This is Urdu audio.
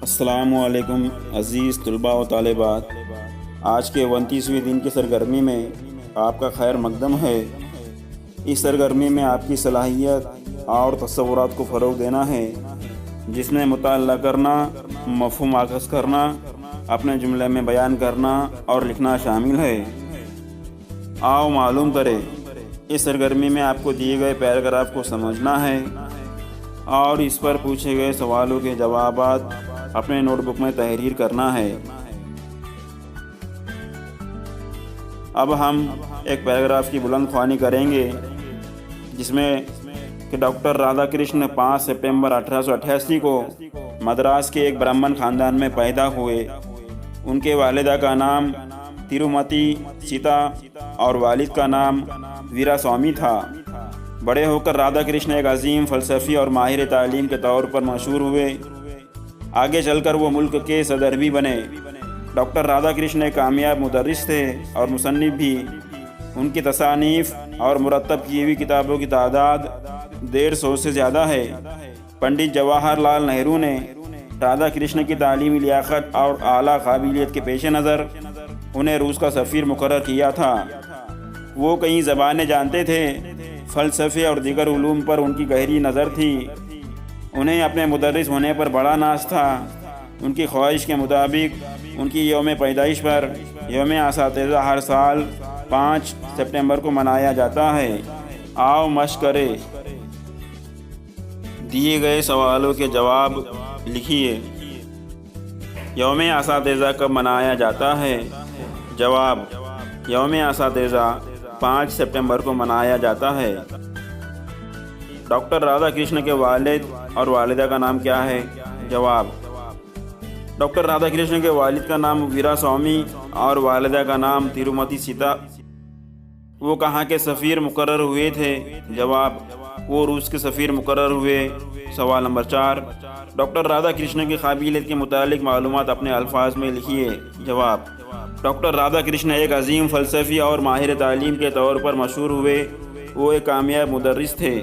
السلام علیکم عزیز طلباء و طالبات، آج کے 29ویں دن کی سرگرمی میں آپ کا خیر مقدم ہے۔ اس سرگرمی میں آپ کی صلاحیت اور تصورات کو فروغ دینا ہے، جس میں مطالعہ کرنا، مفہوم اخذ کرنا، اپنے جملے میں بیان کرنا اور لکھنا شامل ہے۔ آؤ معلوم کریں، اس سرگرمی میں آپ کو دیے گئے پیراگراف کو سمجھنا ہے اور اس پر پوچھے گئے سوالوں کے جوابات اپنے نوٹ بک میں تحریر کرنا ہے۔ اب ہم ایک پیراگراف کی بلند خوانی کریں گے، جس میں کہ ڈاکٹر رادھا کرشن 5 سپٹمبر 1888 کو مدراس کے ایک برہمن خاندان میں پیدا ہوئے۔ ان کے والدہ کا نام ترومتی سیتا اور والد کا نام ویرا سوامی تھا۔ بڑے ہو کر رادھا کرشن ایک عظیم فلسفی اور ماہر تعلیم کے طور پر مشہور ہوئے۔ آگے چل کر وہ ملک کے صدر بھی بنے۔ ڈاکٹر رادھا کرشن ایک کامیاب مدرس تھے اور مصنف بھی۔ ان کی تصانیف اور مرتب کی ہوئی کتابوں کی تعداد 150 سے زیادہ ہے۔ پنڈت جواہر لال نہرو نے رادھا کرشن کی تعلیمی لیاقت اور اعلیٰ قابلیت کے پیش نظر انہیں روس کا سفیر مقرر کیا تھا۔ وہ کئی زبانیں جانتے تھے، فلسفے اور دیگر علوم پر ان کی گہری نظر تھی۔ انہیں اپنے مدرس ہونے پر بڑا ناز تھا۔ ان کی خواہش کے مطابق ان کی یوم پیدائش پر یوم اساتذہ ہر سال 5 سپٹمبر کو منایا جاتا ہے۔ آؤ مشق کریں۔ دیے گئے سوالوں کے جواب لکھیے۔ یوم اساتذہ کب منایا جاتا ہے؟ جواب: یوم اساتذہ 5 سپٹمبر کو منایا جاتا ہے۔ ڈاکٹر رادھا کرشن کے والد اور والدہ کا نام کیا ہے؟ جواب: ڈاکٹر رادھا کرشن کے والد کا نام ویرا سوامی اور والدہ کا نام ترومتی سیتا۔ وہ کہاں کے سفیر مقرر ہوئے تھے؟ جواب: وہ روس کے سفیر مقرر ہوئے۔ سوال نمبر 4، ڈاکٹر رادھا کرشن کی قابلیت کے متعلق معلومات اپنے الفاظ میں لکھیے۔ جواب: ڈاکٹر رادھا کرشن ایک عظیم فلسفی اور ماہر تعلیم کے طور پر مشہور ہوئے۔ وہ ایک کامیاب مدرس تھے۔